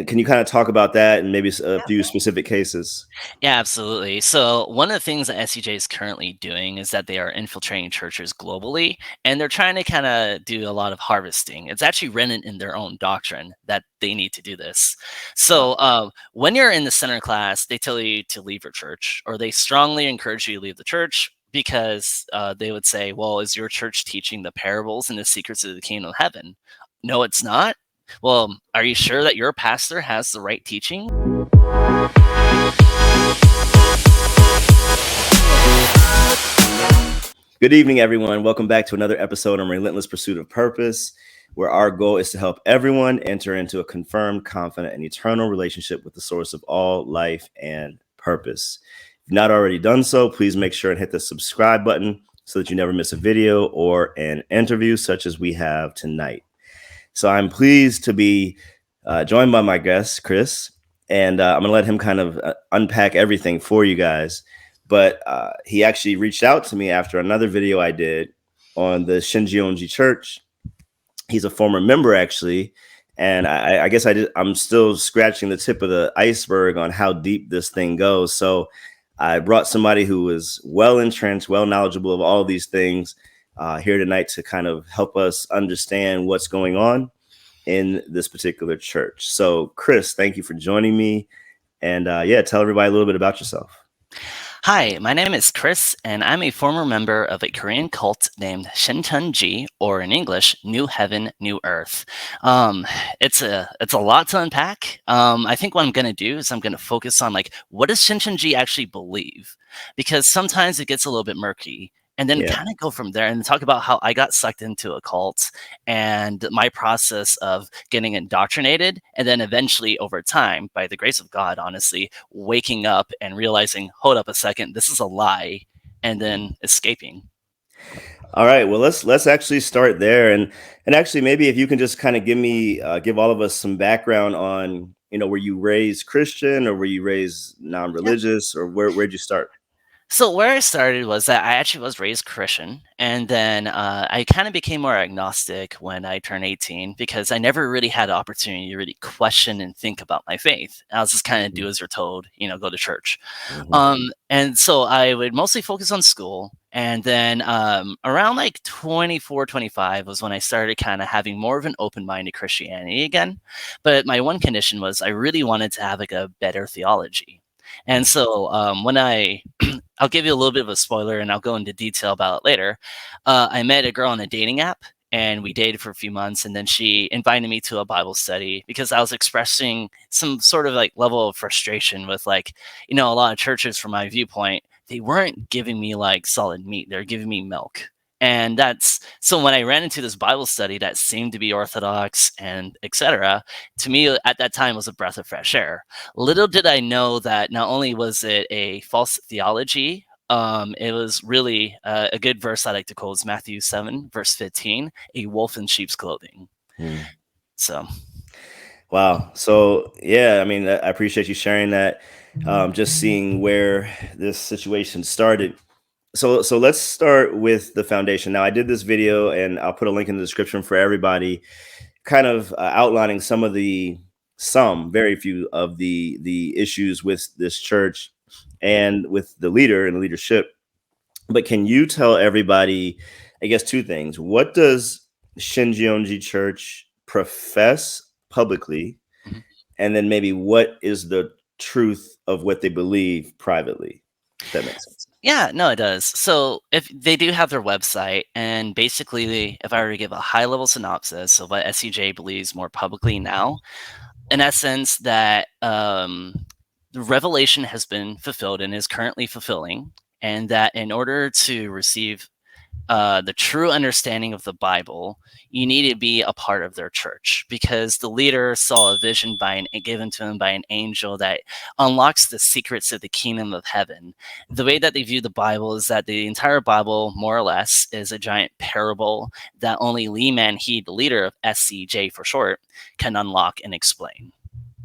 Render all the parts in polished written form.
And can you kind of talk about that and maybe a few specific cases? Yeah, absolutely. So, one of the things that SCJ is currently doing is that they are infiltrating churches globally, and they're trying to kind of do a lot of harvesting. It's actually written in their own doctrine that they need to do this. So, when you're in the center class, they tell you to leave your church, or they strongly encourage you to leave the church because they would say, well, is your church teaching the parables and the secrets of the kingdom of heaven? No, it's not. Well, are you sure that your pastor has the right teaching? Good evening, everyone. Welcome back to another episode on Relentless Pursuit of Purpose, where our goal is to help everyone enter into a confirmed, confident, and eternal relationship with the source of all life and purpose. If you've not already done so, please make sure and hit the subscribe button so that you never miss a video or an interview such as we have tonight. So I'm pleased to be joined by my guest, Chris, and I'm going to let him kind of unpack everything for you guys. But he actually reached out to me after another video I did on the Shincheonji church. He's a former member, actually. And I guess I'm still scratching the tip of the iceberg on how deep this thing goes. So I brought somebody who is well entrenched, well knowledgeable of all of these things here tonight to kind of help us understand what's going on in this particular church. So, Chris, thank you for joining me. And tell everybody a little bit about yourself. Hi, my name is Chris, and I'm a former member of a Korean cult named Shincheonji, or in English, New Heaven, New Earth. It's a lot to unpack. I think what I'm going to do is I'm going to focus on what does Shincheonji actually believe? Because sometimes it gets a little bit murky. And then kind of go from there and talk about how I got sucked into a cult and my process of getting indoctrinated. And then eventually over time, by the grace of God, honestly, waking up and realizing, hold up a second, this is a lie, and then escaping. All right. Well, let's actually start there. And actually, maybe if you can just kind of give all of us some background on, were you raised Christian or were you raised non-religious or where'd you start? So where I started was that I actually was raised Christian, and then I kind of became more agnostic when I turned 18 because I never really had the opportunity to really question and think about my faith. I was just kind of do as you're told, go to church. And so I would mostly focus on school. And then around 24, 25 was when I started kind of having more of an open mind to Christianity again. But my one condition was I really wanted to have a better theology. And so when I'll give you a little bit of a spoiler and I'll go into detail about it later. I met a girl on a dating app and we dated for a few months, and then she invited me to a Bible study because I was expressing some sort of level of frustration with a lot of churches from my viewpoint, they weren't giving me solid meat. They're giving me milk. And that's so when I ran into this Bible study that seemed to be orthodox and etc., to me at that time was a breath of fresh air. Little did I know that not only was it a false theology, it was really a good verse I like to quote is Matthew 7, verse 15, a wolf in sheep's clothing. So. Wow. So, I mean, I appreciate you sharing that. Just seeing where this situation started. So let's start with the foundation. Now, I did this video, and I'll put a link in the description for everybody, kind of outlining very few of the issues with this church and with the leader and the leadership. But can you tell everybody, I guess, two things? What does Shincheonji Church profess publicly? And then maybe what is the truth of what they believe privately? If that makes sense. Yeah, no, it does. So if they do have their website, and basically, if I were to give a high-level synopsis of what SCJ believes more publicly now, in essence, that the revelation has been fulfilled and is currently fulfilling, and that in order to receive the true understanding of the Bible, you need to be a part of their church because the leader saw a vision given to him by an angel that unlocks the secrets of the kingdom of heaven. The way that they view the Bible is that the entire Bible, more or less, is a giant parable that only Lee Man-Hee, the leader of SCJ for short, can unlock and explain.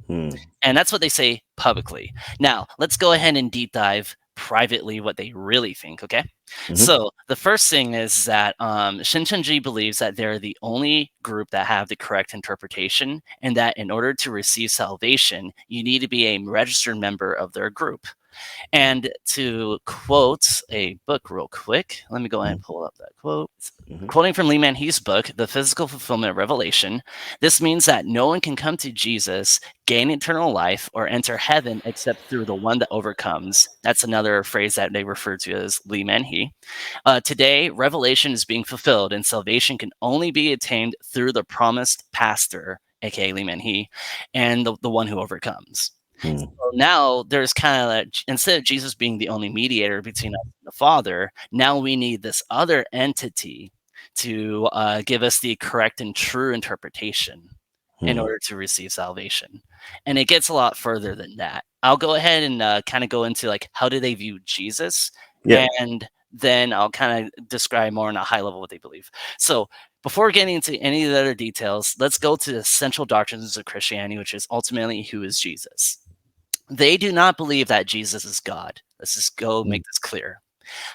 And that's what they say publicly. Now, let's go ahead and deep dive privately what they really think, okay? Mhm. So the first thing is that Shincheonji believes that they're the only group that have the correct interpretation, and that in order to receive salvation, you need to be a registered member of their group. And to quote a book real quick, let me go ahead and pull up that quote. Mhm. Quoting from Lee Man-Hee's book, The Physical Fulfillment of Revelation, this means that no one can come to Jesus, gain eternal life, or enter heaven except through the one that overcomes. That's another phrase that they refer to as Lee Man-Hee. Today, revelation is being fulfilled, and salvation can only be attained through the promised pastor, aka Lee Man-Hee, and the one who overcomes. Mm. So now there's kind of like, instead of Jesus being the only mediator between us and the Father, now we need this other entity to give us the correct and true interpretation in Mm. order to receive salvation. And it gets a lot further than that. I'll go ahead and kind of go into like how do they view Jesus, Yeah. and then I'll kind of describe more on a high level what they believe. So before getting into any of the other details, let's go to the central doctrines of Christianity, which is ultimately who is Jesus. They do not believe that Jesus is God. Let's just go Mm. make this clear.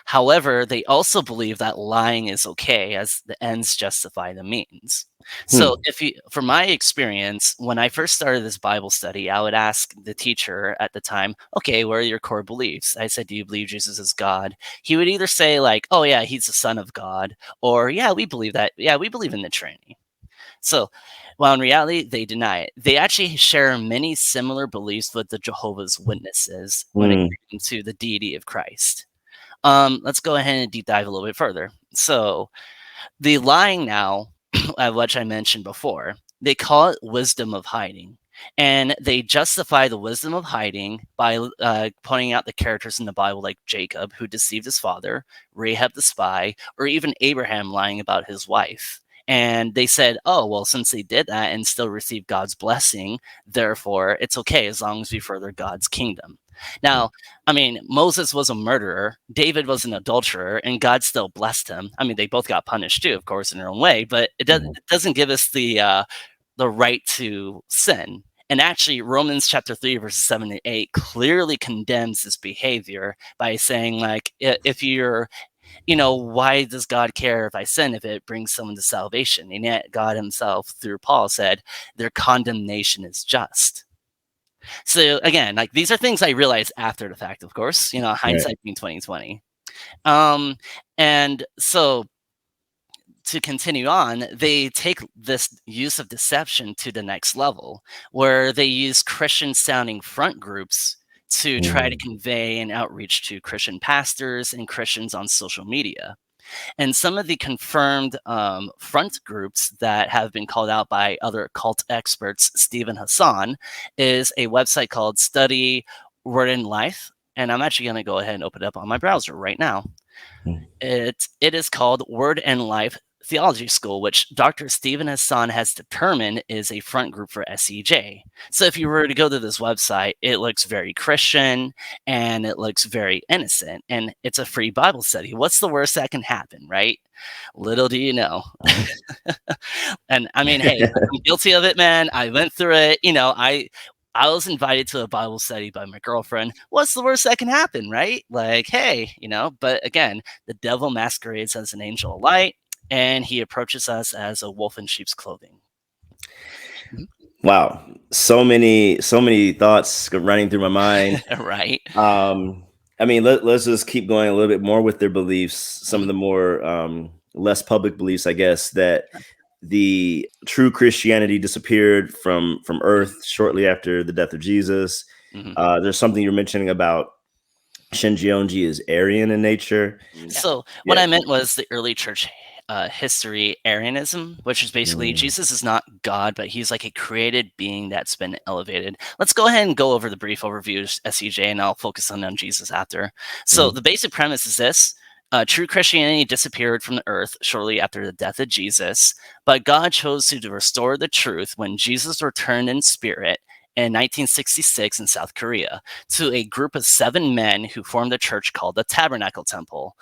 However, they also believe that lying is okay as the ends justify the means. So, Hmm. if you, from my experience, when I first started this Bible study, I would ask the teacher at the time, okay, what are your core beliefs? I said, do you believe Jesus is God? He would either say, like, oh, yeah, he's the Son of God, or yeah, we believe that. Yeah, we believe in the Trinity. So, while in reality, they deny it. They actually share many similar beliefs with the Jehovah's Witnesses when it Mm. comes to the deity of Christ. Let's go ahead and deep dive a little bit further. So, the lying now, which I mentioned before, they call it wisdom of hiding. And they justify the wisdom of hiding by pointing out the characters in the Bible like Jacob, who deceived his father, Rahab the spy, or even Abraham lying about his wife. And they said, oh, well, since they did that and still received God's blessing, therefore it's okay as long as we further God's kingdom. Now, I mean, Moses was a murderer, David was an adulterer, and God still blessed him. I mean, they both got punished too, of course, in their own way, but it doesn't give us the right to sin. And actually, Romans chapter 3, verses 7 to 8 clearly condemns this behavior by saying, like, if you're, why does God care if I sin if it brings someone to salvation? And yet, God himself, through Paul, said their condemnation is just. So again, like these are things I realized after the fact, of course, Right. hindsight being 2020. And so to continue on, they take this use of deception to the next level, where they use Christian sounding front groups to try to Mm. convey and outreach to Christian pastors and Christians on social media. And some of the confirmed front groups that have been called out by other cult experts, Stephen Hassan, is a website called Study Word and Life. And I'm actually going to go ahead and open it up on my browser right now. Mm. It is called Word and Life Theology School, which Dr. Stephen Hassan has determined is a front group for SEJ. So if you were to go to this website, it looks very Christian and it looks very innocent, and it's a free Bible study. What's the worst that can happen, right? Little do you know. And I mean, hey, I'm guilty of it, man. I went through it. I was invited to a Bible study by my girlfriend. What's the worst that can happen, right? Like, hey, but again, the devil masquerades as an angel of light, and he approaches us as a wolf in sheep's clothing. Wow, so many thoughts running through my mind. Right. I mean, let's just keep going a little bit more with their beliefs. Some of Mhm. the more less public beliefs, I guess, that the true Christianity disappeared from Earth shortly after the death of Jesus. Mhm. There's something you're mentioning about Shincheonji is Aryan in nature. So what Yeah. I meant was the early church history Arianism, which is basically Mm. Jesus is not God, but he's like a created being that's been elevated. Let's go ahead and go over the brief overview of SEJ, and I'll focus on Jesus after. So Mhm. the basic premise is this. True Christianity disappeared from the earth shortly after the death of Jesus, but God chose to restore the truth when Jesus returned in spirit in 1966 in South Korea to a group of 7 men who formed a church called the Tabernacle Temple,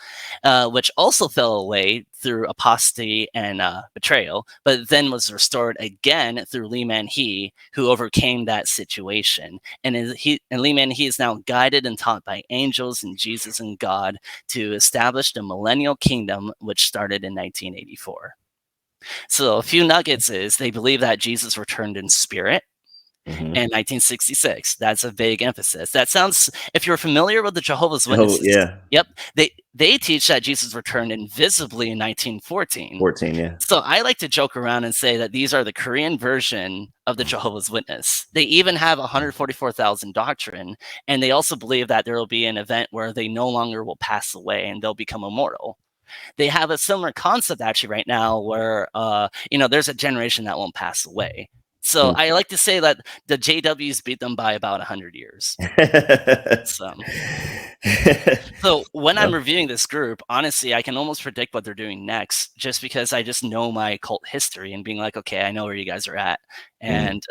which also fell away through apostasy and betrayal, but then was restored again through Lee Man-Hee, who overcame that situation. And Lee Man-Hee is now guided and taught by angels and Jesus and God to establish the millennial kingdom, which started in 1984. So a few nuggets is they believe that Jesus returned in spirit in 1966. That's a big emphasis. That sounds, if you're familiar with the Jehovah's Witnesses, yeah. Yep, they teach that Jesus returned invisibly in 1914. 14, yeah. So I like to joke around and say that these are the Korean version of the Jehovah's Witness. They even have 144,000 doctrine, and they also believe that there will be an event where they no longer will pass away and they'll become immortal. They have a similar concept actually right now where there's a generation that won't pass away. So I like to say that the JWs beat them by about 100 years. So when I'm reviewing this group, honestly, I can almost predict what they're doing next just because I just know my cult history and being like, okay, I know where you guys are at. And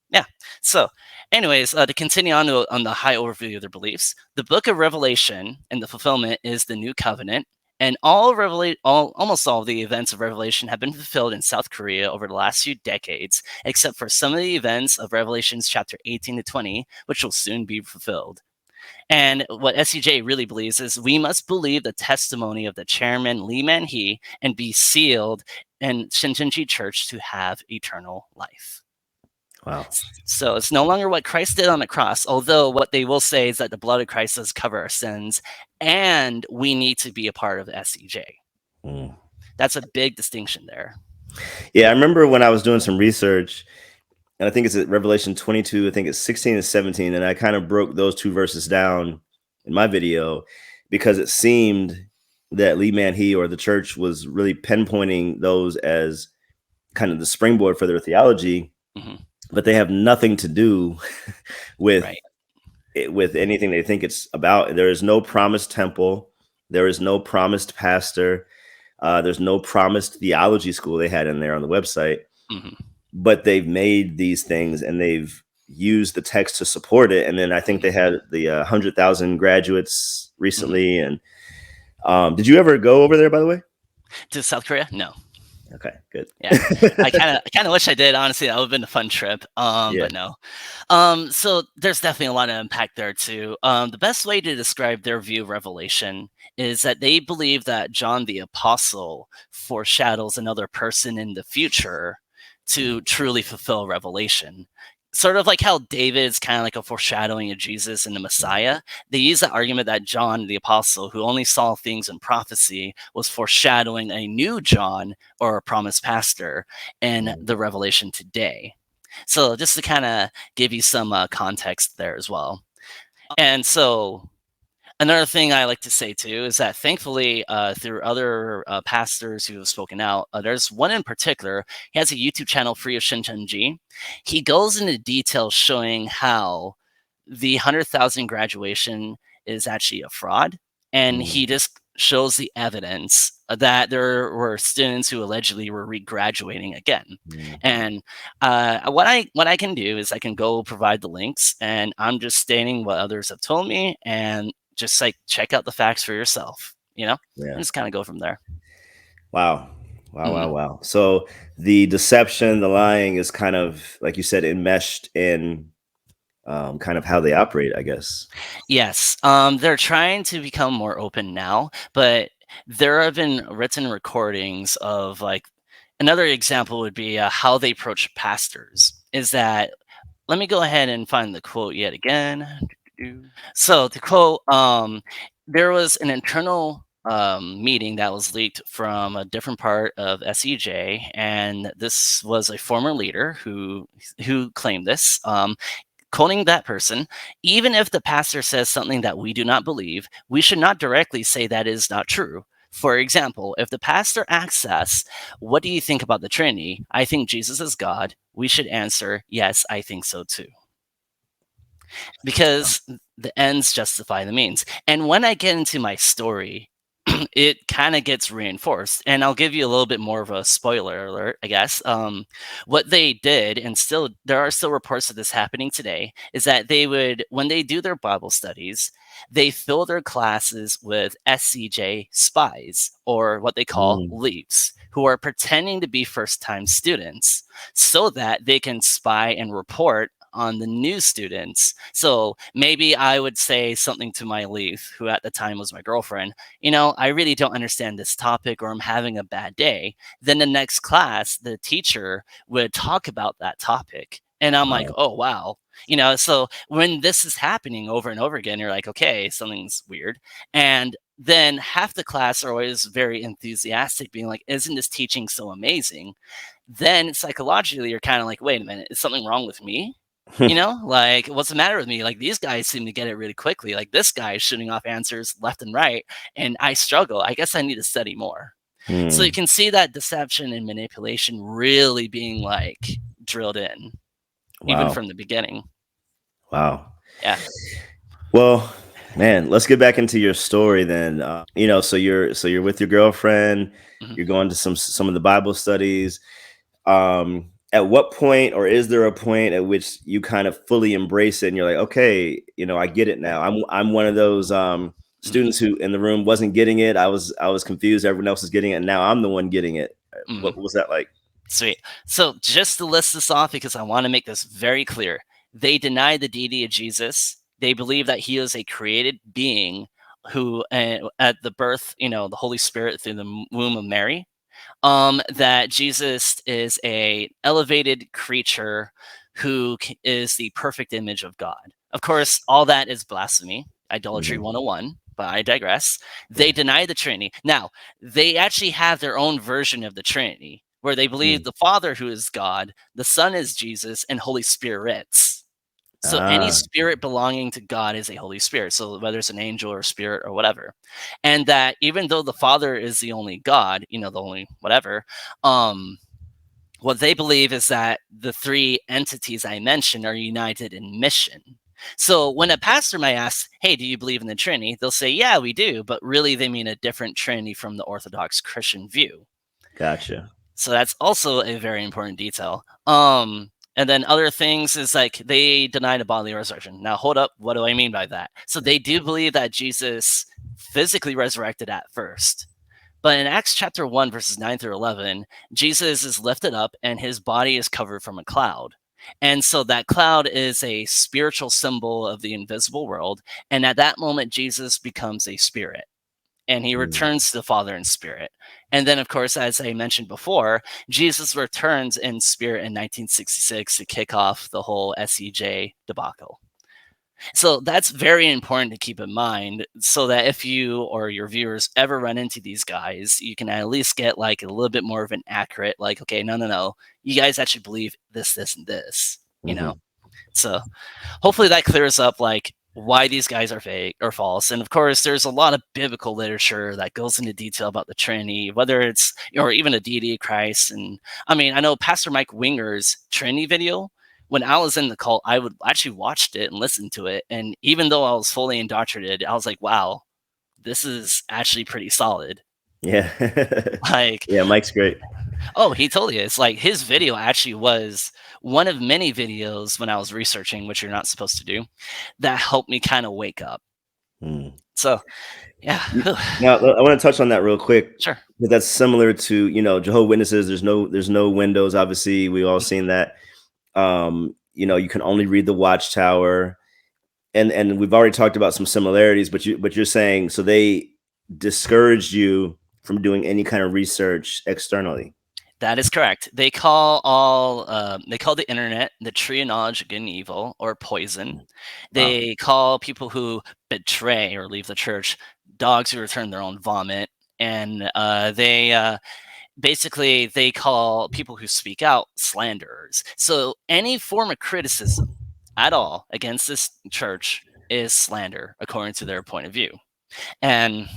yeah. So anyways, to continue on the high overview of their beliefs, the book of Revelation and the fulfillment is the new covenant. And almost all of the events of Revelation have been fulfilled in South Korea over the last few decades, except for some of the events of Revelations chapter 18 to 20, which will soon be fulfilled. And what SCJ really believes is we must believe the testimony of the chairman, Lee Man-Hee, and be sealed in Shincheonji Church to have eternal life. Wow. So it's no longer what Christ did on the cross, although what they will say is that the blood of Christ does cover our sins, and we need to be a part of SCJ. That's a big distinction there. Yeah, I remember when I was doing some research, and I think it's at Revelation 22, I think it's 16 and 17, and I kind of broke those two verses down in my video because it seemed that Lee Man-Hee or the church was really pinpointing those as kind of the springboard for their theology, but they have nothing to do with with anything they think it's about. There is no promised temple. There is no promised pastor. There's no promised theology school they had in there on the website. But they've made these things and they've used the text to support it. And then I think they had the 100,000 graduates recently. And did you ever go over there, by the way? To South Korea? No. Okay, good. Yeah, I kind of wish I did. Honestly, that would have been a fun trip. But no. So there's definitely a lot of impact there too. The best way to describe their view of Revelation is that they believe that John the Apostle foreshadows another person in the future to truly fulfill Revelation. Sort of like how David's kind of like a foreshadowing of Jesus and the Messiah. They use that argument that John the Apostle, who only saw things in prophecy, was foreshadowing a new John or a promised pastor in the Revelation today. So just to kind of give you some context there as well. And so another thing I like to say too is that thankfully through other pastors who have spoken out, there's one in particular. He has a YouTube channel, Free of Shincheonji. He goes into detail showing how the 100,000 graduation is actually a fraud, and he just shows the evidence that there were students who allegedly were regraduating again. And what I can do is I can go provide the links, and I'm just stating what others have told me, and just like check out the facts for yourself, and just kind of go from there. Wow. Wow. So the deception, the lying is kind of, like you said, enmeshed in kind of how they operate, I guess. Yes. They're trying to become more open now, but there have been written recordings of like, another example would be how they approach pastors is that, let me go ahead and find the quote yet again. So to quote, there was an internal meeting that was leaked from a different part of SEJ, and this was a former leader who claimed this. Quoting that person, even if the pastor says something that we do not believe, we should not directly say that is not true. For example, if the pastor asks us, what do you think about the Trinity? I think Jesus is God. We should answer, yes, I think so too. Because the ends justify the means. And when I get into my story, it kind of gets reinforced. And I'll give you a little bit more of a spoiler alert, I guess. What they did, and still there are still reports of this happening today, is that they would, when they do their Bible studies, they fill their classes with SCJ spies, or what they call Mm. leaps, who are pretending to be first-time students so that they can spy and report on the new students. So maybe I would say something to my leaf, who at the time was my girlfriend, I really don't understand this topic, or I'm having a bad day. Then the next class, the teacher would talk about that topic. And I'm like, Wow. oh, wow. So when this is happening over and over again, you're like, okay, something's weird. And then half the class are always very enthusiastic, being like, isn't this teaching so amazing? Then psychologically, you're kind of like, wait a minute, is something wrong with me? Like, what's the matter with me? Like, these guys seem to get it really quickly. Like, this guy is shooting off answers left and right, and I struggle. I guess I need to study more. So you Mm. can see that deception and manipulation really being like drilled in, even Wow. from the beginning. Wow. Yeah. Well, man, let's get back into your story then. So you're with your girlfriend, Mhm. you're going to some of the Bible studies. At what point, or is there a point at which you kind of fully embrace it and you're like, okay, I get it now. I'm one of those Mhm. students who in the room wasn't getting it. I was confused. Everyone else was getting it, and now I'm the one getting it. Mhm. What was that like? Sweet. So just to list this off, because I want to make this very clear, they deny the deity of Jesus. They believe that he is a created being who, at the birth, the Holy Spirit through the womb of Mary, that Jesus is a elevated creature who is the perfect image of God. Of course, all that is blasphemy, idolatry Mhm. 101, but I digress. They Yeah. deny the Trinity. Now, they actually have their own version of the Trinity, where they believe Mm. the Father, who is God, the Son is Jesus, and Holy Spirits. So any Ah, spirit belonging to God is a Holy Spirit. So whether it's an angel or spirit or whatever. And that even though the Father is the only God, the only whatever, um, what they believe is that the three entities I mentioned are united in mission. So when a pastor might ask, hey, do you believe in the Trinity? They'll say, yeah, we do, but really they mean a different Trinity from the Orthodox Christian view. gotcha. So that's also a very important detail. And then other things is like they denied a bodily resurrection. Now, hold up. What do I mean by that? So they do believe that Jesus physically resurrected at first. But in Acts chapter 1, verses 9 through 11, Jesus is lifted up and his body is covered from a cloud. And so that cloud is a spiritual symbol of the invisible world. And at that moment, Jesus becomes a spirit and he Mm. returns to the Father in spirit. And then, of course, as I mentioned before, Jesus returns in spirit in 1966 to kick off the whole SEJ debacle. So that's very important to keep in mind so that if you or your viewers ever run into these guys, you can at least get like a little bit more of an accurate, like, okay, no, you guys actually believe this, and this. Mhm. So hopefully that clears up like why these guys are fake or false. And of course, there's a lot of biblical literature that goes into detail about the Trinity, whether it's or even a deity of Christ. And I mean, I know Pastor Mike Winger's Trinity video. When I was in the cult, I would actually watched it and listened to it. And even though I was fully indoctrinated, I was like, wow, this is actually pretty solid. Yeah. Like, Yeah, Mike's great. oh, he totally is. Like his video actually was one of many videos when I was researching, which you're not supposed to do, that helped me kind of wake up. Mm. So yeah, Now, I want to touch on that real quick sure. because that's similar to, Jehovah's Witnesses. There's no windows. Obviously, we all Mhm. seen that. You can only read the Watchtower, and we've already talked about some similarities. But you're saying so they discouraged you from doing any kind of research externally. That is correct. They call the internet the tree of knowledge of good and evil, or poison. Wow. They call people who betray or leave the church dogs who return their own vomit, and they basically they call people who speak out slanderers. So any form of criticism at all against this church is slander according to their point of view. And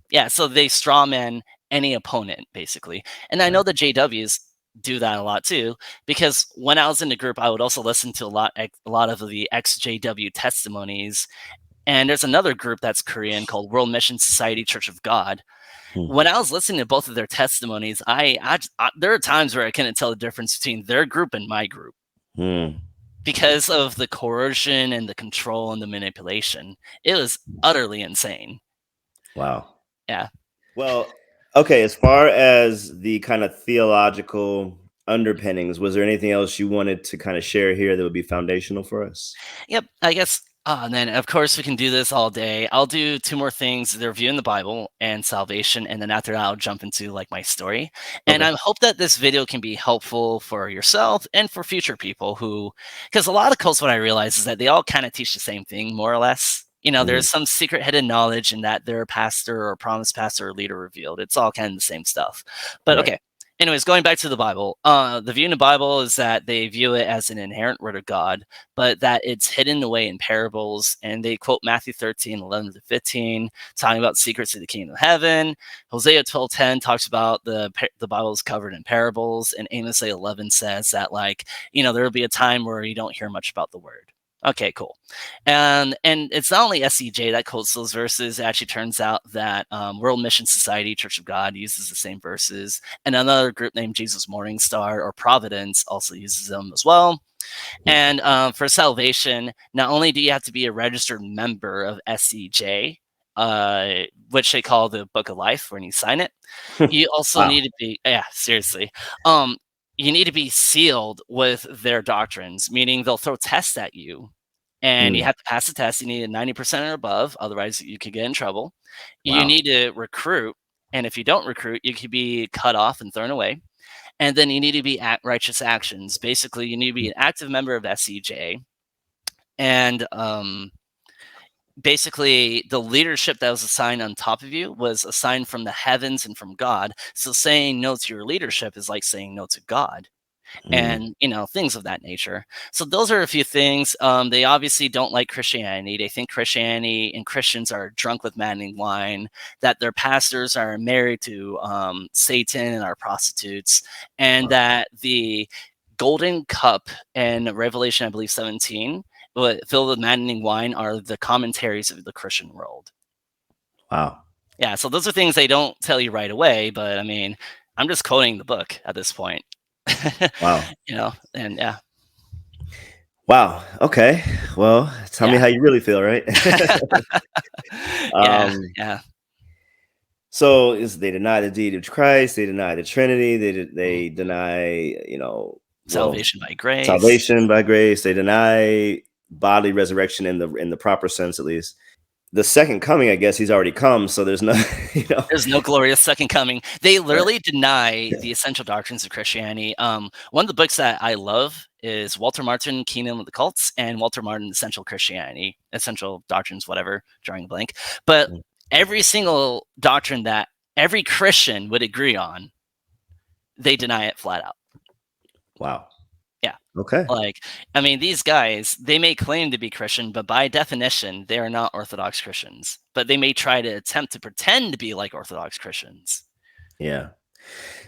yeah, so they strawman any opponent basically. And I know Right. the JWs do that a lot too, because when I was in the group, I would also listen to a lot of the ex JW testimonies, And there's another group that's Korean called World Mission Society Church of God. When I was listening to both of their testimonies, there are times where I couldn't tell the difference between their group and my group because of the coercion and the control and the manipulation. It was utterly insane. Wow. Yeah. Well, okay, as far as the kind of theological underpinnings, was there anything else you wanted to kind of share here that would be foundational for us? Yep. I guess. And then, of course, we can do this all day. I'll do two more things: the review in the Bible and salvation, and then after that, I'll jump into like my story. And Okay. I hope that this video can be helpful for yourself and for future people who, because a lot of cults, what I realize is that they all kind of teach the same thing, more or less. There's some secret hidden knowledge in that their pastor or promised pastor or leader revealed. It's all kind of the same stuff. But Right. okay. Anyways, going back to the Bible, the view in the Bible is that they view it as an inherent word of God, but that it's hidden away in parables. And they quote Matthew 13:11-15, talking about secrets of the kingdom of heaven. Hosea 12:10 talks about the Bible is covered in parables. And Amos 8:11 says that, like, there will be a time where you don't hear much about the word. Okay, cool. And it's not only SCJ that quotes those verses. It actually turns out that World Mission Society Church of God uses the same verses. And another group named Jesus Morning Star or Providence also uses them as well. And for salvation, not only do you have to be a registered member of SCJ, which they call the Book of Life when you sign it, you also Wow. need to be, seriously. You need to be sealed with their doctrines, meaning they'll throw tests at you and you have to pass the test. You need a 90% or above, otherwise you could get in trouble. You Wow. need to recruit, and if you don't recruit, you could be cut off and thrown away. And then you need to be at righteous actions. Basically, you need to be an active member of SCJ. And basically, the leadership that was assigned on top of you was assigned from the heavens and from God. So saying no to your leadership is like saying no to God. And things of that nature. So those are a few things. They obviously don't like Christianity. They think Christianity and Christians are drunk with maddening wine, that their pastors are married to Satan and are prostitutes, and that the golden cup in Revelation, I believe 17, filled with maddening wine, are the commentaries of the Christian world. Wow. Yeah, so those are things they don't tell you right away, but I mean, I'm just quoting the book at this point. Wow. And yeah. Wow. Okay. Well, tell me Yeah. how you really feel, right? Yeah. um, Yeah. so they deny the deity of Christ, they deny the Trinity, Mhm. they deny, Salvation by grace. salvation by grace, they deny bodily resurrection in the proper sense, at least. The second coming, I guess he's already come, so there's no, There's no glorious second coming. They Right. literally deny the essential doctrines of Christianity. One of the books that I love is Walter Martin, Kingdom of the Cults, and Walter Martin, Essential Christianity, Essential Doctrines, whatever, drawing a blank. But every single doctrine that every Christian would agree on, they deny it flat out. Wow. Yeah. Okay. Like, I mean, these guys, they may claim to be Christian, but by definition, they are not Orthodox Christians. But they may try to attempt to pretend to be like Orthodox Christians. Yeah.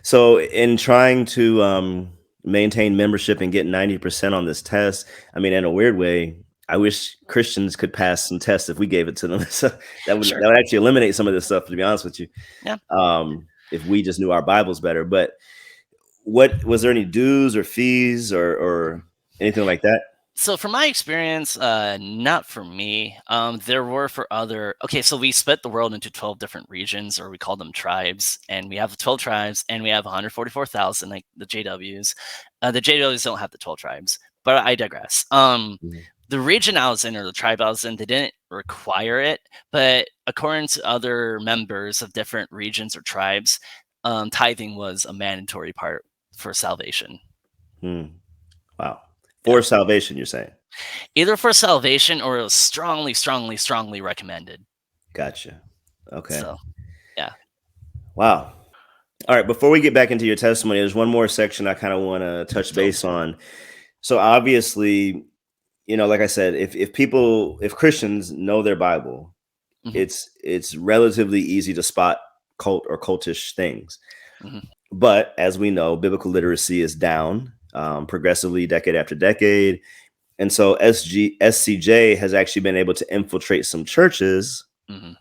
So in trying to maintain membership and get 90% on this test, I mean, in a weird way, I wish Christians could pass some tests if we gave it to them. So that would actually eliminate some of this stuff, to be honest with you. Yeah. If we just knew our Bibles better. But what was there any dues or fees or anything like that? So from my experience, not for me. There were for other. Okay, so we split the world into 12 different regions, or we call them tribes, and we have 12 tribes, and we have 144,000, like the JWs. The JWs don't have the 12 tribes, but I digress. The region I was in, or the tribe I was in, they didn't require it, but according to other members of different regions or tribes, tithing was a mandatory part for salvation. Wow. For salvation, you're saying? Either for salvation or it was strongly, strongly, strongly recommended. Gotcha. Okay. So, yeah. Wow. All right. Before we get back into your testimony, there's one more section I kind of want to touch base on. So obviously, like I said, if Christians know their Bible, it's relatively easy to spot cult or cultish things. But as we know, biblical literacy is down progressively decade after decade. And so SCJ has actually been able to infiltrate some churches. Mhm.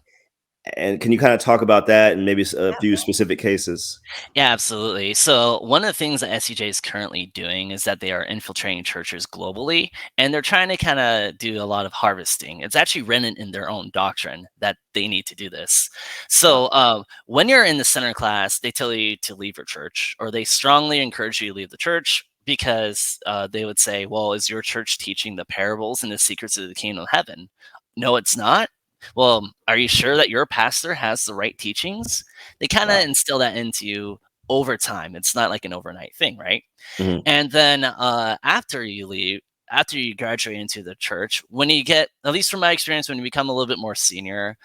And can you kind of talk about that and maybe a few specific cases? Yeah, absolutely. So one of the things that SCJ is currently doing is that they are infiltrating churches globally, and they're trying to kind of do a lot of harvesting. It's actually written in their own doctrine that they need to do this. So Wow. when you're in the center class, they tell you to leave your church, or they strongly encourage you to leave the church because they would say, "Well, is your church teaching the parables and the secrets of the kingdom of heaven?" No, it's not. Well, are you sure that your pastor has the right teachings? They kind of Wow. instill that into you over time. It's not like an overnight thing, right? Mhm. And then after you leave, after you graduate into the church, when you get, at least from my experience, when you become a little bit more senior,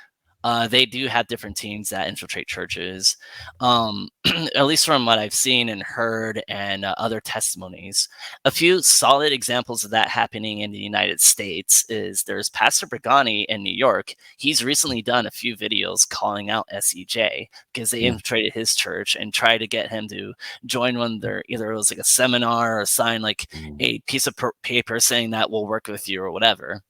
they do have different teams that infiltrate churches. Um, at least from what I've seen and heard and other testimonies, a few solid examples of that happening in the United States is there's Pastor Brigani in New York. He's recently done a few videos calling out SEJ because they Mm. infiltrated his church and tried to get him to join one of their, either it was like a seminar or sign like Mm. a piece of paper saying that we'll work with you or whatever.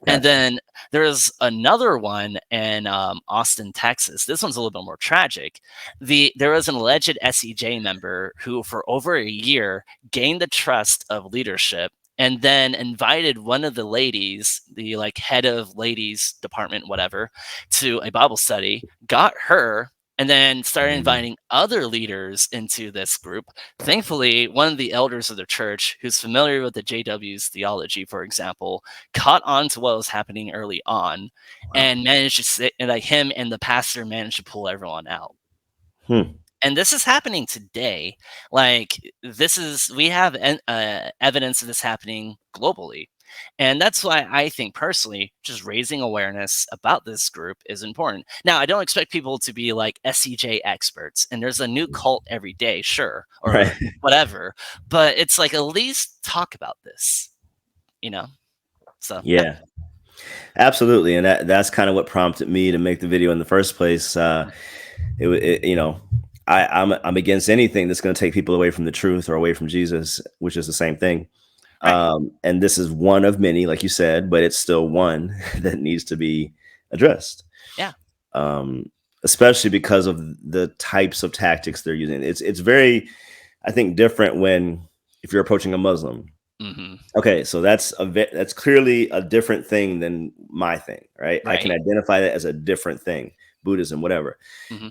And Gotcha. then there's another one in Austin, Texas. This one's a little bit more tragic. There was an alleged SEJ member who, for over a year, gained the trust of leadership and then invited one of the ladies, the like head of ladies department, whatever, to a Bible study, got her, and then started Mm. inviting other leaders into this group. Thankfully, one of the elders of the church, who's familiar with the JW's theology, for example, caught on to what was happening early on Wow. and managed to sit, and like him and the pastor managed to pull everyone out. Hmm. And this is happening today. Like this is, we have evidence of this happening globally. And that's why I think personally, just raising awareness about this group is important. Now, I don't expect people to be like SCJ experts, and there's a new cult every day, sure, Right. or whatever. But it's like at least talk about this, you know? So, yeah. Yeah. Absolutely, and that's kind of what prompted me to make the video in the first place. You know, I'm against anything that's going to take people away from the truth or away from Jesus, which is the same thing. Right. And this is one of many, like you said, but it's still one that needs to be addressed. Yeah. Um, Especially because of the types of tactics they're using. It's very, I think, different when if you're approaching a Muslim. Hmm. Okay, so that's clearly a different thing than my thing, right? I can Right. identify that as a different thing, Buddhism, whatever. Hmm.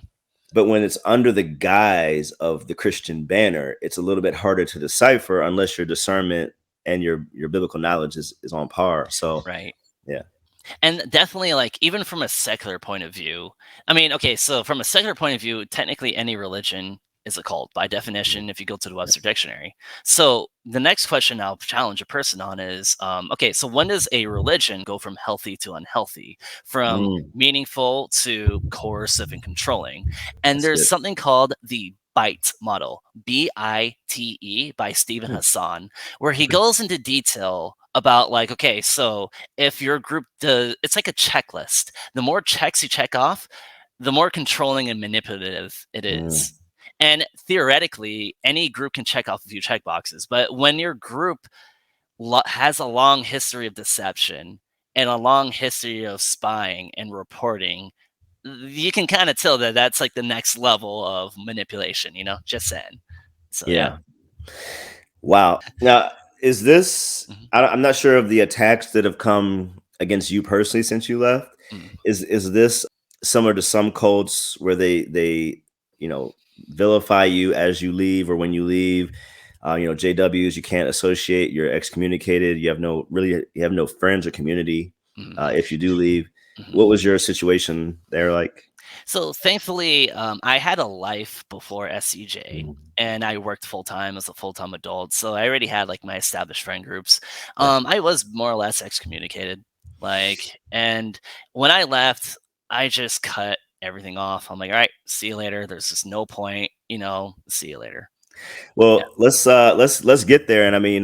But when it's under the guise of the Christian banner, it's a little bit harder to decipher unless your discernment and your biblical knowledge is on par. So Right. yeah. And definitely, like, even from a secular point of view, I mean, okay, so from a secular point of view, technically any religion is a cult by Mhm. definition if you go to the Webster Dictionary. So the next question I'll challenge a person on is okay, so when does a religion go from healthy to unhealthy, from Mm, meaningful to coercive and controlling? And that's there's good. something called the BITE model, BITE, by Stephen Hmm, Hassan, where he okay. goes into detail about, like, okay, so if your group does, it's like a checklist. The more checks you check off, the more controlling and manipulative it Mm, is. And theoretically, any group can check off a few check boxes. But when your group has a long history of deception and a long history of spying and reporting, you can kind of tell that that's like the next level of manipulation, just saying. So, yeah. yeah. Wow. Now, is this? Mhm, I'm not sure of the attacks that have come against you personally since you left. mhm, Is this similar to some cults where they you know vilify you as you leave or when you leave? JWs, you can't associate. You're excommunicated. You have no friends or community mhm, if you do leave. mhm. What was your situation there like? So thankfully, I had a life before SCJ, Mhm. and I worked full time as a full time adult. So I already had like my established friend groups. Right. I was more or less excommunicated, and when I left, I just cut everything off. I'm like, all right, see you later. There's just no point, see you later. Yeah, Well, let's get there, and I mean,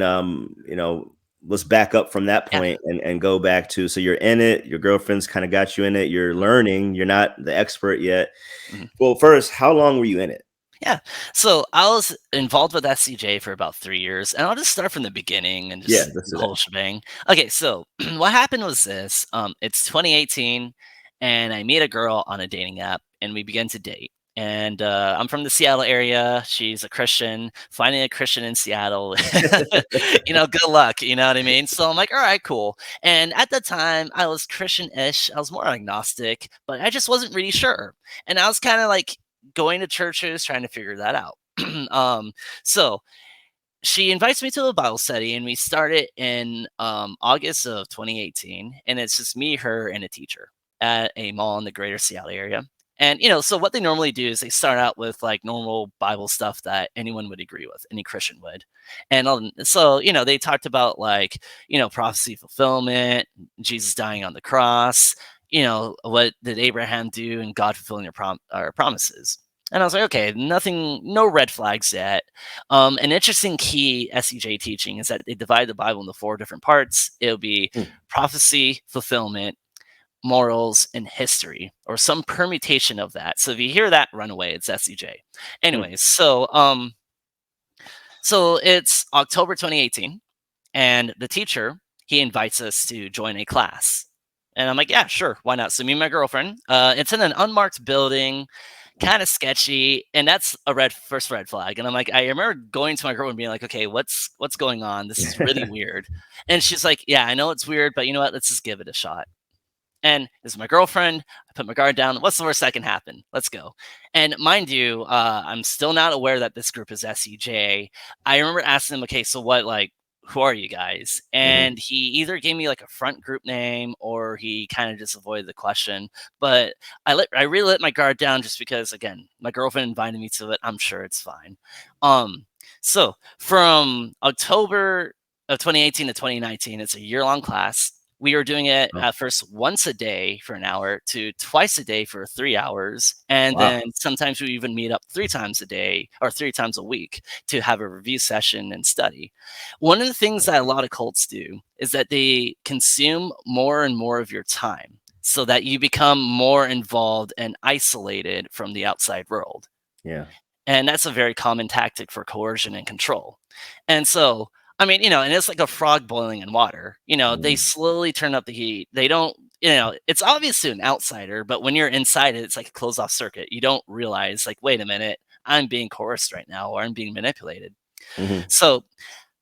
let's back up from that yeah. point and go back to so you're in it. Your girlfriend's kind of got you in it. You're Mhm, learning. You're not the expert yet. mhm. Well, first, how long were you in it? Yeah. So I was involved with SCJ for about 3 years, and I'll just start from the beginning and Yeah, just let's the do whole that. shebang. Okay, so what happened was this. It's 2018, and I meet a girl on a dating app, and we begin to date. And I'm from the Seattle area. She's a Christian. Finding a Christian in Seattle, good luck. You know what I mean? So I'm like, all right, cool. And at the time, I was Christian-ish. I was more agnostic, but I just wasn't really sure. And I was kind of like going to churches, trying to figure that out. um, so she invites me to a Bible study, and we started in August of 2018. And it's just me, her, and a teacher at a mall in the greater Seattle area. And, so what they normally do is they start out with like normal Bible stuff that anyone would agree with, any Christian would. And so, they talked about like, prophecy fulfillment, Jesus dying on the cross, what did Abraham do and God fulfilling our promises. And I was like, okay, nothing, no red flags yet. An interesting key SEJ teaching is that they divide the Bible into 4 different parts. It'll be Hmm. prophecy, fulfillment, morals, and history, or some permutation of that. So if you hear that, run away. It's SEJ. Hmm. Anyways, so it's October 2018, and the teacher, he invites us to join a class. And I'm like, yeah, sure, why not? So me and my girlfriend, it's in an unmarked building, kind of sketchy, and that's a first red flag. And I'm like, I remember going to my girlfriend and being like, okay, what's going on? This is really weird. And she's like, yeah, I know it's weird, but you know what? Let's just give it a shot. And this is my girlfriend. I put my guard down. What's the worst that can happen? Let's go. And mind you, I'm still not aware that this group is SEJ. I remember asking him, okay, so what, like, who are you guys? Mhm. And he either gave me like a front group name or he kind of just avoided the question. But I really let my guard down just because, again, my girlfriend invited me to it. I'm sure it's fine. Um, so from October of 2018 to 2019, it's a year-long class. We were doing it Oh, at first once a day for an hour to twice a day for 3 hours. And wow. then sometimes we even meet up 3 times a day or 3 times a week to have a review session and study. One of the things that a lot of cults do is that they consume more and more of your time so that you become more involved and isolated from the outside world. Yeah. And that's a very common tactic for coercion and control. And so, I mean, and it's like a frog boiling in water. They Mm. slowly turn up the heat. They don't, it's obvious to an outsider, but when you're inside it, it's like a closed off circuit. You don't realize, like, wait a minute, I'm being coerced right now, or I'm being manipulated. Mhm. So,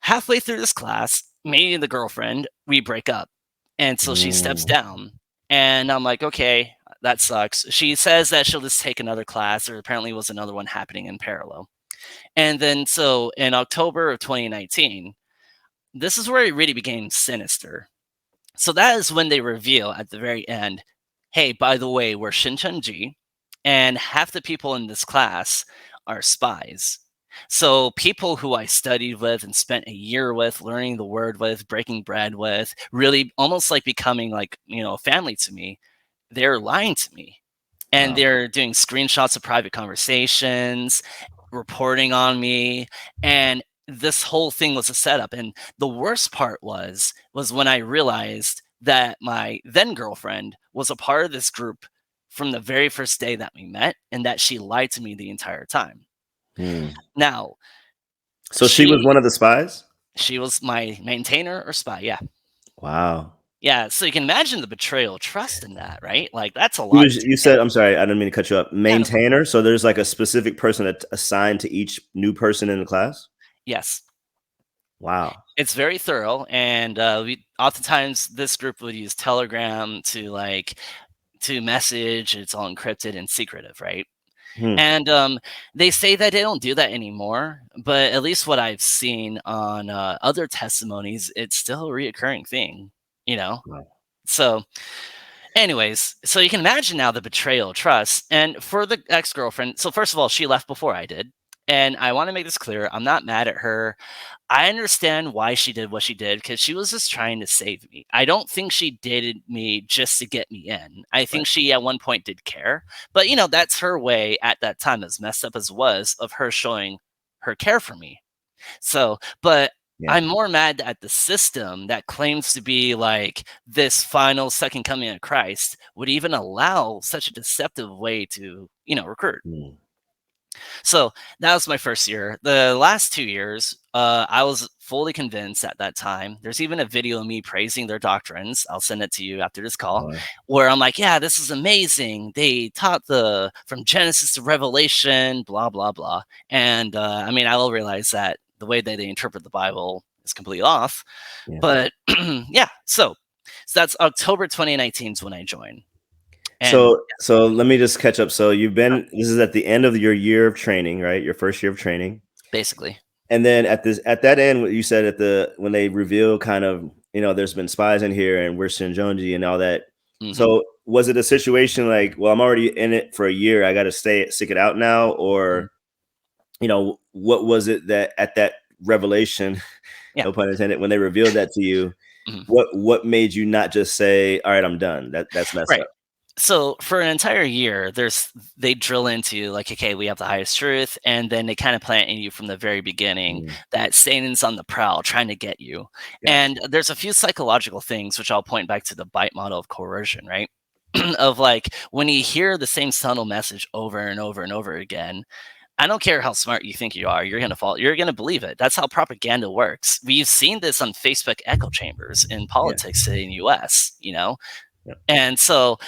halfway through this class, me and the girlfriend, we break up. And so she steps Mm. down. And I'm like, okay, that sucks. She says that she'll just take another class, or apparently was another one happening in parallel. And then so in October of 2019, this is where it really became sinister. So that is when they reveal at the very end, hey, by the way, we're Shincheonji, and half the people in this class are spies. So people who I studied with and spent a year with, learning the word with, breaking bread with, really almost like becoming like, a family to me, they're lying to me. And Wow. they're doing screenshots of private conversations, reporting on me, and this whole thing was a setup. And the worst part was when I realized that my then girlfriend was a part of this group from the very first day that we met, and that she lied to me the entire time. Mm. Now, So she was she one of the spies? she was my maintainer or spy. Yeah. Wow. Yeah. So you can imagine the betrayal of trust in that, right? Like that's a He lot was to you take said in. I'm sorry, I didn't mean to cut you up. Yeah, no problem. Maintainer, so there's like a specific person assigned to each new person in the class? Yes. Wow. It's very thorough, and we oftentimes this group would use Telegram to message. It's all encrypted and secretive, right? Hmm. And they say that they don't do that anymore, but at least what I've seen on other testimonies, it's still a reoccurring thing, you know. Wow. So, anyways, so you can imagine now the betrayal of trust. And for the ex girlfriend, so first of all, she left before I did. And I want to make this clear. I'm not mad at her. I understand why she did what she did because she was just trying to save me. I don't think she dated me just to get me in. I Right. think she at one point did care, but that's her way at that time, as messed up as it was, of her showing her care for me. So, but Yeah. I'm more mad at the system that claims to be like this final second coming of Christ would even allow such a deceptive way to, recruit. Mm. So that was my first year. The last 2 years, I was fully convinced at that time. There's even a video of me praising their doctrines. I'll send it to you after this call, Wow. where I'm like, yeah, this is amazing. They taught the from Genesis to Revelation, blah, blah, blah. And I mean, I will realize that the way that they interpret the Bible is completely off. Yeah. But yeah, so that's October 2019 is when I joined. And So let me just catch up. So this is at the end of your year of training, right? Your first year of training. basically, And then at that end, what you said when they reveal kind of, there's been spies in here and we're Shincheonji and all that. mhm. So was it a situation like, well, I'm already in it for a year, I got to stick it out now? Mhm. Or, what was it that at that revelation, Yeah. no pun intended, when they revealed that to you, Mhm. what made you not just say, all right, I'm done? That's messed Right. up. So for an entire year, they drill into like, okay, we have the highest truth, and then they kind of plant in you from the very beginning Mm, that Satan's on the prowl trying to get you. gotcha. And there's a few psychological things which I'll point back to the bite model of coercion, right? Of like when you hear the same subtle message over and over and over again, I don't care how smart you think you are, you're gonna fall, you're gonna believe it. That's how propaganda works. We've seen this on Facebook echo chambers in Yeah. politics in the US, you know? Yeah. And so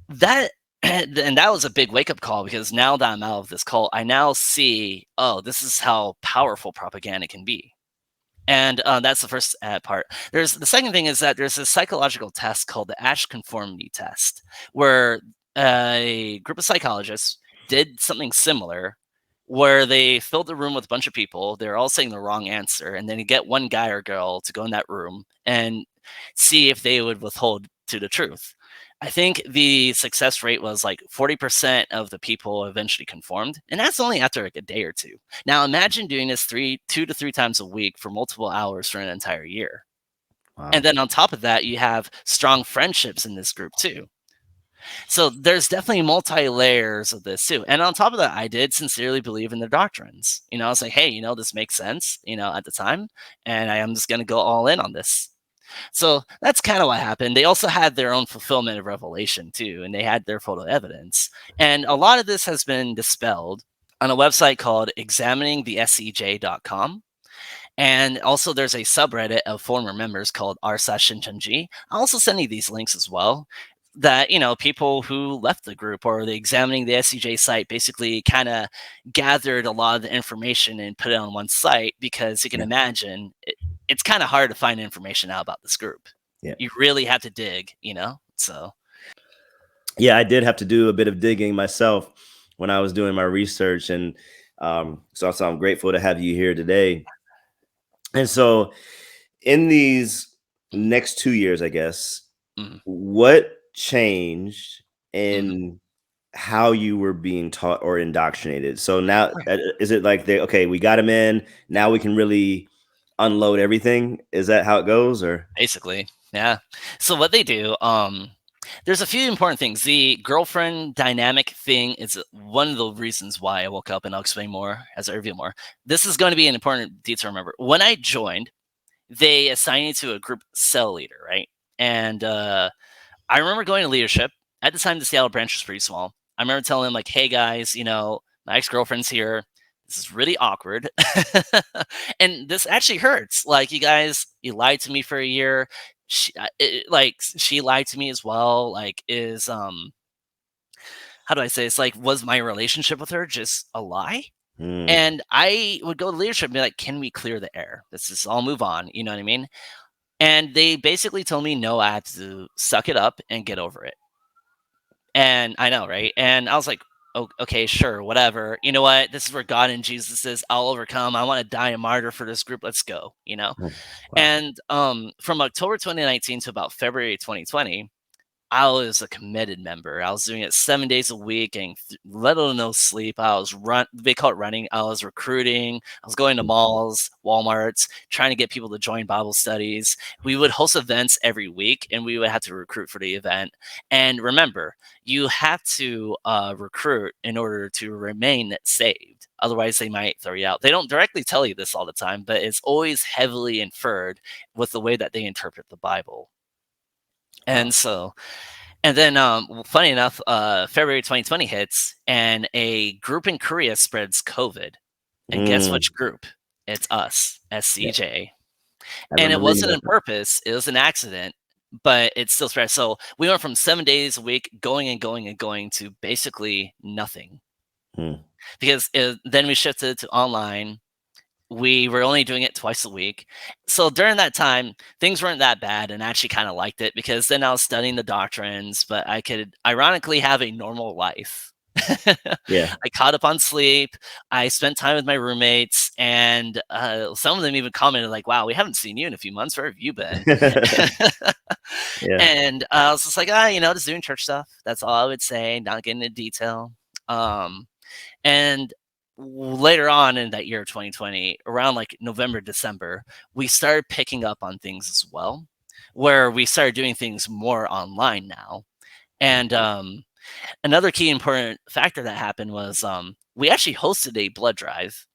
that and that was a big wake up call because now that I'm out of this cult, I now see, oh, this is how powerful propaganda can be. And that's the first part. There's the second thing is that there's a psychological test called the Ash conformity test, where a group of psychologists did something similar, where they filled the room with a bunch of people. They're all saying the wrong answer, and then you get one guy or girl to go in that room and see if they would withhold to the truth. I think the success rate was like 40% of the people eventually conformed, and that's only after like a day or two. Now imagine doing this 2 to 3 times a week for multiple hours for an entire year. And Wow. then on top of that, you have strong friendships in this group too. So there's definitely multi layers of this too. And on top of that, I did sincerely believe in their doctrines. I was like, hey, this makes sense, at the time, and I am just going to go all in on this. So that's kind of what happened. They also had their own fulfillment of revelation too, and they had their photo evidence. And a lot of this has been dispelled on a website called examiningthesej.com. And also there's a subreddit of former members called r/Shincheonji. I'll also send you these links as well. That people who left the group or the examining the SCJ site basically kind of gathered a lot of the information and put it on one site because you can Yeah. imagine it's kind of hard to find information out about this group. Yeah. You really have to dig, so Yeah, I did have to do a bit of digging myself when I was doing my research, and so I'm grateful to have you here today. And so, in these mm, next 2 years, I guess, mm, what changed mm, in how you were being taught or indoctrinated? So now, right. is it like okay, we got him in, now we can really unload everything? Is that how it goes, or? Basically, yeah. So what they do, there's a few important things. The girlfriend dynamic thing is one of the reasons why I woke up, and I'll explain more as I reveal more. This is going to be an important detail to remember. When I joined, they assigned me to a group cell leader, right? And I remember going to leadership. At the time, the Seattle branch was pretty small. I remember telling them, like, hey guys, my ex girlfriend's here. This is really awkward. And this actually hurts. Like, you guys, you lied to me for a year. She lied to me as well. Like, how do I say? It's like, was my relationship with her just a lie? Hmm. And I would go to leadership and be like, can we clear the air? This is all move on. You know what I mean? And they basically told me, no, I have to suck it up and get over it. And I know, right? And I was like, oh, okay, sure, whatever. You know what? This is where God and Jesus is. I'll overcome. I want to die a martyr for this group. Let's go. Hmm. Wow. And from October 2019 to about February 2020, I was a committed member. I was doing it 7 days a week and little to no sleep. I was they call it running. I was recruiting. I was going to malls, Walmarts, trying to get people to join Bible studies. We would host events every week and we would have to recruit for the event. And remember, you have to recruit in order to remain saved. Otherwise, they might throw you out. They don't directly tell you this all the time, but it's always heavily inferred with the way that they interpret the Bible. Wow. And so And then, funny enough, February 2020 hits, and a group in Korea spreads COVID. And guess which group? It's us, Yeah, SCJ. I And remember it reading wasn't about on purpose, it was an accident, but it still spread. So we went from 7 days a week going and going and going to basically nothing. that. Because then we shifted to online. We were only doing it twice a week. So during that time, things weren't that bad, and I actually kind of liked it because then I was studying the doctrines, but I could ironically have a normal life. Yeah. I caught up on sleep. I spent time with my roommates, and some of them even commented like, "Wow, we haven't seen you in a few months. Where have you been?" Yeah. And I was just like, just doing church stuff. That's all I would say, not getting into detail. And later on in that year of 2020, around like November, December, we started picking up on things as well, where we started doing things more online now. And another key important factor that happened was we actually hosted a blood drive.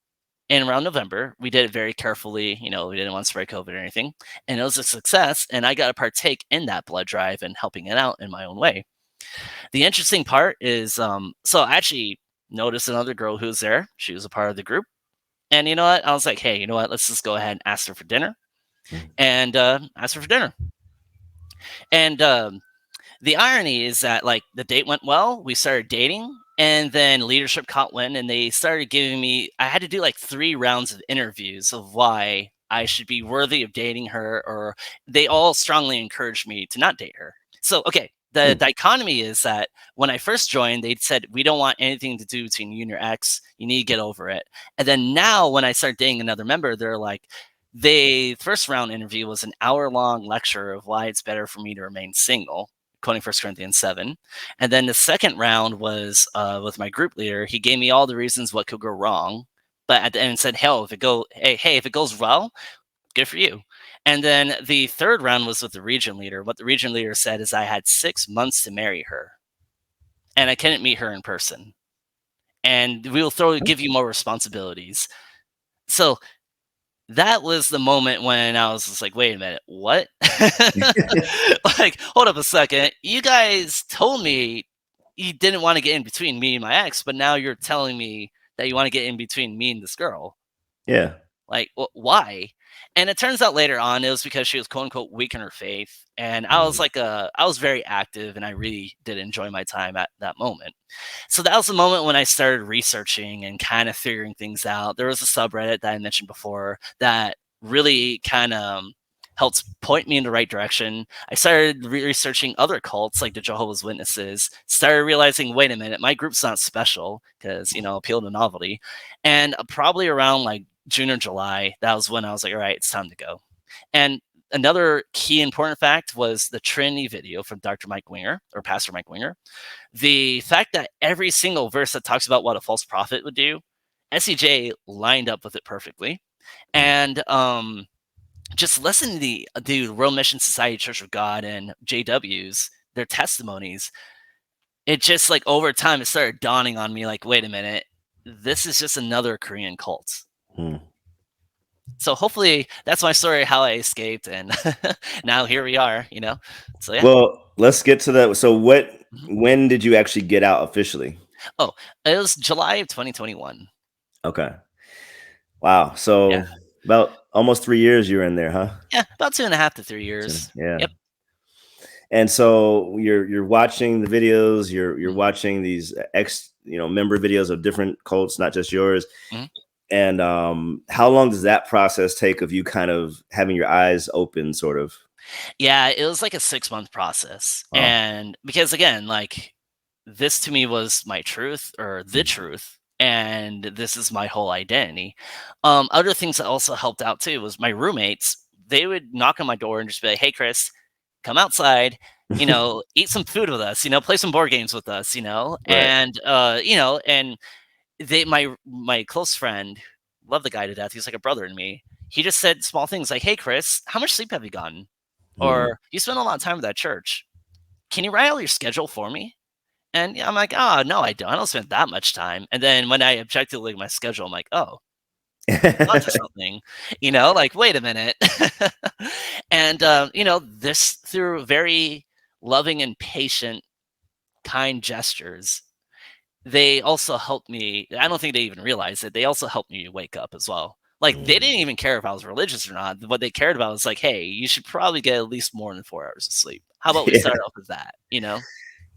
And around November, we did it very carefully. We didn't want to spread COVID or anything. And it was a success. And I got to partake in that blood drive and helping it out in my own way. The interesting part is, so I actually noticed another girl who was there. She was a part of the group. And you know what? I was like, hey, you know what? Let's just go ahead and ask her for dinner. And ask her for dinner. And the irony is that like the date went well. We started dating. And then leadership caught wind and they started giving me, I had to do like 3 rounds of interviews of why I should be worthy of dating her, or they all strongly encouraged me to not date her. So, okay, the dichotomy is that when I first joined, they said, we don't want anything to do between you and your ex. You need to get over it. And then now when I start dating another member, they're like, the first round interview was an hour-long lecture of why it's better for me to remain single, quoting 1 Corinthians 7. And then the second round was with my group leader. He gave me all the reasons what could go wrong, but at the end said, if it goes well, good for you. And then the third round was with the region leader. What the region leader said is I had 6 months to marry her, and I couldn't meet her in person. And we will give you more responsibilities. So that was the moment when I was just like, wait a minute, what? Like, hold up a second. You guys told me you didn't want to get in between me and my ex, but now you're telling me that you want to get in between me and this girl. Yeah. Like, why? And it turns out later on, it was because she was quote unquote weak in her faith. And I was like, I was very active and I really did enjoy my time at that moment. So that was the moment when I started researching and kind of figuring things out. There was a subreddit that I mentioned before that really kind of helped point me in the right direction. I started researching other cults like the Jehovah's Witnesses, started realizing, wait a minute, my group's not special because, appeal to novelty. And probably around like June or July, that was when I was like, all right, it's time to go. And another key important fact was the Trinity video from Dr. Mike Winger, or Pastor Mike Winger. The fact that every single verse that talks about what a false prophet would do, SEJ lined up with it perfectly. And just listen to the World Mission Society Church of God and JW's, their testimonies. It just like over time, it started dawning on me like, wait a minute, this is just another Korean cult. So hopefully that's my story, how I escaped, and now here we are, So yeah. Well, let's get to that. So when did you actually get out officially? Oh, it was July of 2021. Okay. Wow. So about almost 3 years you were in there, huh? Yeah, about 2.5 to 3 years. Yeah. Yep. And so you're watching the videos, you're watching these member videos of different cults, not just yours. And how long does that process take of you kind of having your eyes open, sort of? Yeah, it was like a 6-month process. Wow. And because again, like this to me was my truth or the truth. And this is my whole identity. Other things that also helped out too was my roommates. They would knock on my door and just be like, "Hey, Chris, come outside, eat some food with us, play some board games with us, Right. and and my close friend, love the guy to death. He's like a brother to me. He just said small things like, "Hey, Chris, how much sleep have you gotten?" Or "You spend a lot of time at that church. Can you write out your schedule for me?" And I'm like, "Oh, no, I don't. I don't spend that much time." And then when I objectively look at my schedule, I'm like, "Oh, onto something," like, wait a minute. And, this through very loving and patient, kind gestures, they also helped me. I don't think they even realized it. They also helped me wake up as well. Like, they didn't even care if I was religious or not. What they cared about was like, hey, you should probably get at least more than 4 hours of sleep. How about we Yeah. start off with that,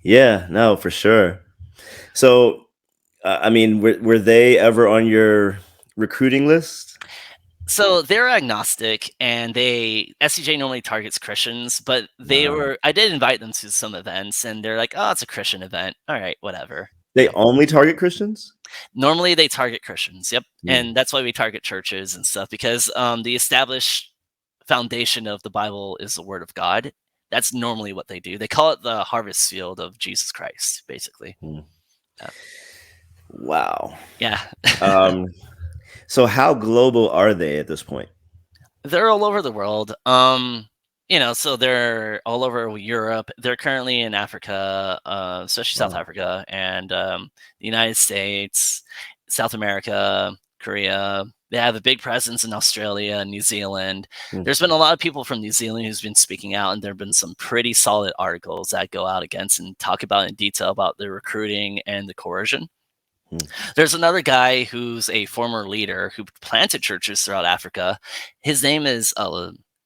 Yeah, no, for sure. So, I mean, were they ever on your recruiting list? So they're agnostic, and SCJ normally targets Christians, but No. I did invite them to some events, and they're like, oh, it's a Christian event. All right, whatever. They only target Christians? Normally they target Christians. Yep. Mm. And that's why we target churches and stuff, because the established foundation of the Bible is the word of God. That's normally what they do. They call it the harvest field of Jesus Christ, basically. Mm. Yeah. Wow. Yeah. Um, so how global are they at this point? They're all over the world. So they're all over Europe. They're currently in Africa, especially South Wow. Africa, and the United States, South America, Korea. They have a big presence in Australia and New Zealand. Mm. There's been a lot of people from New Zealand who's been speaking out, and there have been some pretty solid articles that go out against and talk about in detail about the recruiting and the coercion. Mm. There's another guy who's a former leader who planted churches throughout Africa. His name is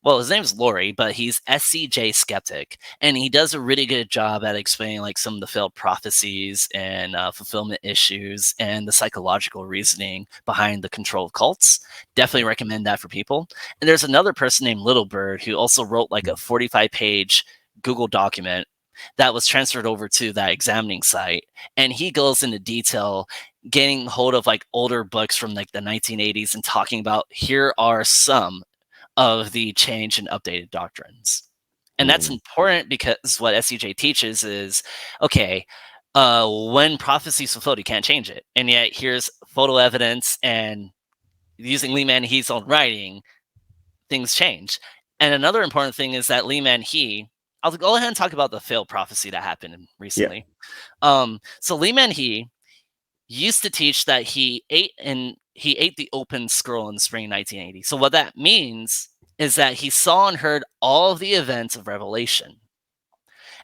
his name is Laurie, but he's SCJ skeptic, and he does a really good job at explaining like some of the failed prophecies and fulfillment issues and the psychological reasoning behind the control cults. Definitely recommend that for people. And there's another person named Little Bird who also wrote like a 45-page Google document that was transferred over to that examining site, and he goes into detail getting hold of like older books from like the 1980s and talking about here are some of the changed and updated doctrines. And that's Mm. important because what SCJ teaches is, okay, when prophecy is fulfilled, you can't change it. And yet here's photo evidence, and using Lee Man-Hee's own writing, things change. And another important thing is that Lee Man-Hee, I'll go ahead and talk about the failed prophecy that happened Yeah. recently. So Lee Man-Hee used to teach that he ate the open scroll in the spring 1980. So what that means is that he saw and heard all of the events of Revelation,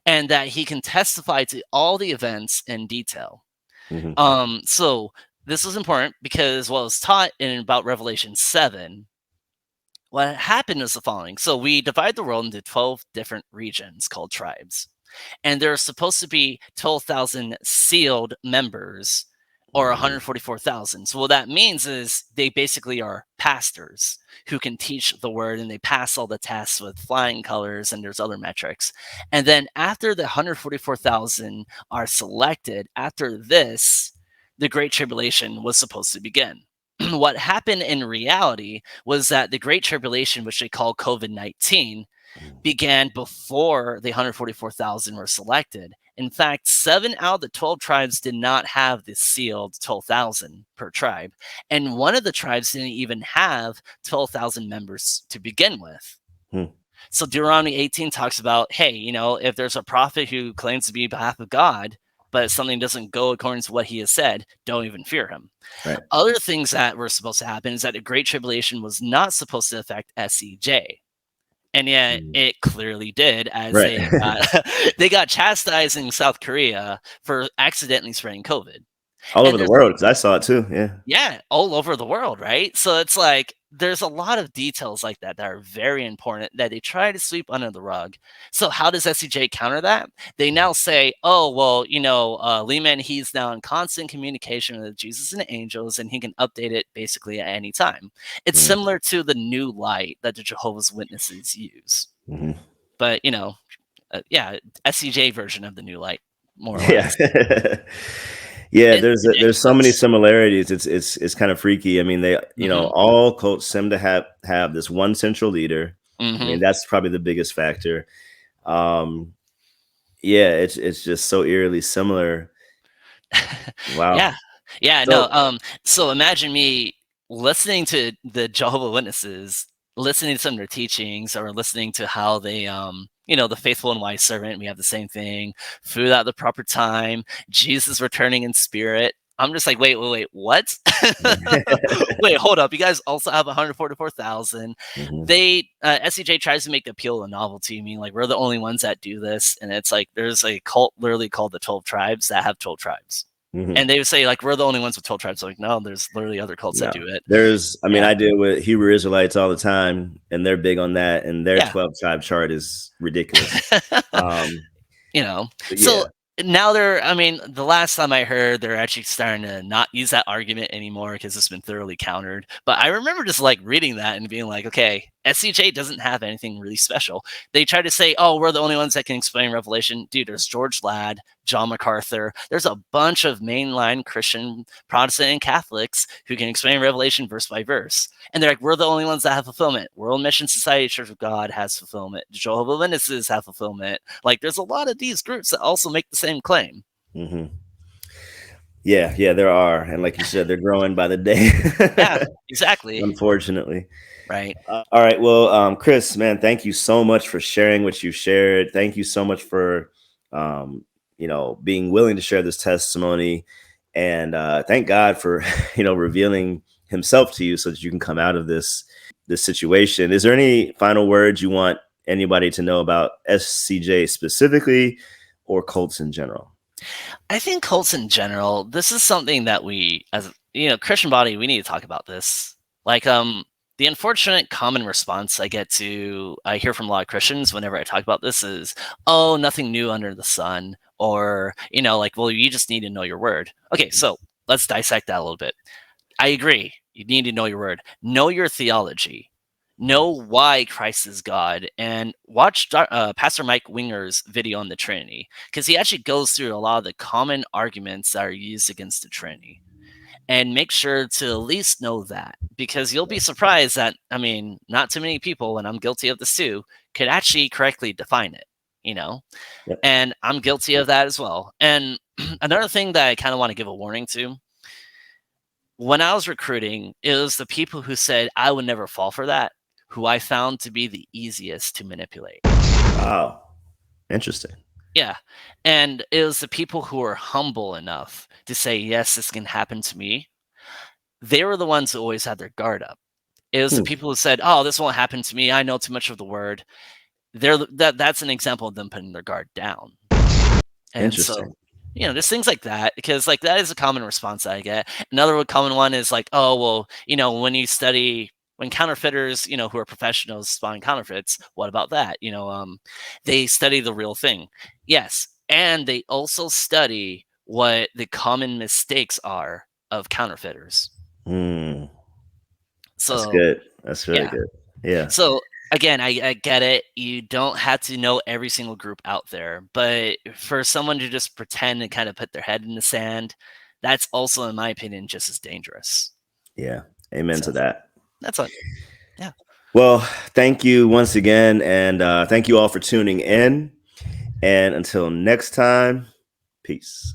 and that he can testify to all the events in detail. Mhm. So this was important because what was taught in about Revelation 7, what happened is the following. So we divide the world into 12 different regions called tribes, and there are supposed to be 12,000 sealed members, or 144,000. So what that means is they basically are pastors who can teach the word, and they pass all the tests with flying colors, and there's other metrics. And then after the 144,000 are selected, after this, the Great Tribulation was supposed to begin. What happened in reality was that the Great Tribulation, which they call COVID-19, began before the 144,000 were selected. In fact, 7 out of the 12 tribes did not have the sealed 12,000 per tribe. And one of the tribes didn't even have 12,000 members to begin with. Hmm. So Deuteronomy 18 talks about, hey, if there's a prophet who claims to be on behalf of God, but something doesn't go according to what he has said, don't even fear him. Right. Other things that were supposed to happen is that the Great Tribulation was not supposed to affect SCJ. And yet it clearly did, as Right. they got chastised in South Korea for accidentally spreading COVID. All over And the world, because I saw it too. Yeah. yeah, all over the world, right? So it's like there's a lot of details like that that are very important that they try to sweep under the rug. So how does SCJ counter that? They now say, oh, well, Lee Man-Hee's now in constant communication with Jesus and the angels, and he can update it basically at any time. It's Mm. similar to the new light that the Jehovah's Witnesses use. Mhm. But, SCJ version of the new light, more or Yeah. less. Yeah, It's there's so many ridiculous. similarities. It's kind of freaky. I mean, they Mhm. all cults seem to have this one central leader. I mean, Mhm. that's probably the biggest factor. Um, yeah, it's just so eerily similar. Wow. Yeah. Yeah, no, So so imagine me listening to the Jehovah Witnesses, listening to some of their teachings, or listening to how they, the faithful and wise servant, we have the same thing, food at the proper time, Jesus returning in spirit. I'm just like, wait, what? Wait, hold up. You guys also have 144,000. Mhm. They SCJ tries to make the appeal a novelty, meaning like we're the only ones that do this, and it's like there's a cult literally called the 12 tribes that have 12 tribes. Mhm. And they would say like we're the only ones with 12 tribes. Like, no, there's literally other cults that No. do it. I mean, Yeah. I deal with Hebrew Israelites all the time, and they're big on that, and their Yeah. 12 tribe chart is ridiculous. You know, But so yeah. now I mean, the last time I heard, they're actually starting to not use that argument anymore because it's been thoroughly countered. But I remember just like reading that and being like, okay, SCJ doesn't have anything really special. They try to say, oh, we're the only ones that can explain Revelation. Dude, there's George Ladd, John MacArthur. There's a bunch of mainline Christian, Protestant, and Catholics who can explain Revelation verse by verse. And they're like, we're the only ones that have fulfillment. World Mission Society Church of God has fulfillment. Jehovah's Witnesses have fulfillment. Like, there's a lot of these groups that also make the same claim. Mm-hmm. Yeah, there are. And like you said, they're growing by the day. Yeah, exactly. Unfortunately. Right. All right. Well, Chris, man, thank you so much for sharing what you shared. Thank you so much for, being willing to share this testimony. And thank God for, revealing himself to you so that you can come out of this situation. Is there any final words you want anybody to know about SCJ specifically or cults in general? I think cults in general, this is something that we, as Christian body, we need to talk about this. Like, the unfortunate common response I hear from a lot of Christians whenever I talk about this is, oh, nothing new under the sun, or like, well, you just need to know your word. Okay, so let's dissect that a little bit. I agree. You need to know your word, know your theology, know why Christ is God, and watch Pastor Mike Winger's video on the Trinity, because he actually goes through a lot of the common arguments that are used against the Trinity. And make sure to at least know that, because you'll be surprised that, I mean, not too many people, and I'm guilty of this too, could actually correctly define it, Yep. And I'm guilty of that as well. And another thing that I kind of want to give a warning to, when I was recruiting, it was the people who said I would never fall for that, who I found to be the easiest to manipulate. Wow. Interesting. Yeah. And it was the people who were humble enough to say, yes, this can happen to me. They were the ones who always had their guard up. It was the people who said, oh, this won't happen to me. I know too much of the word. That's an example of them putting their guard down. And Interesting. so, there's things like that, because like that is a common response that I get. Another common one is like, oh, well, when counterfeiters, who are professionals spotting counterfeits, what about that? They study the real thing. Yes. And they also study what the common mistakes are of counterfeiters. Mm. So that's good. That's really good. Yeah. So again, I get it. You don't have to know every single group out there, but for someone to just pretend and kind of put their head in the sand, that's also, in my opinion, just as dangerous. Yeah. Amen to that. That's what. Yeah. Well, thank you once again. And thank you all for tuning in. And until next time, peace.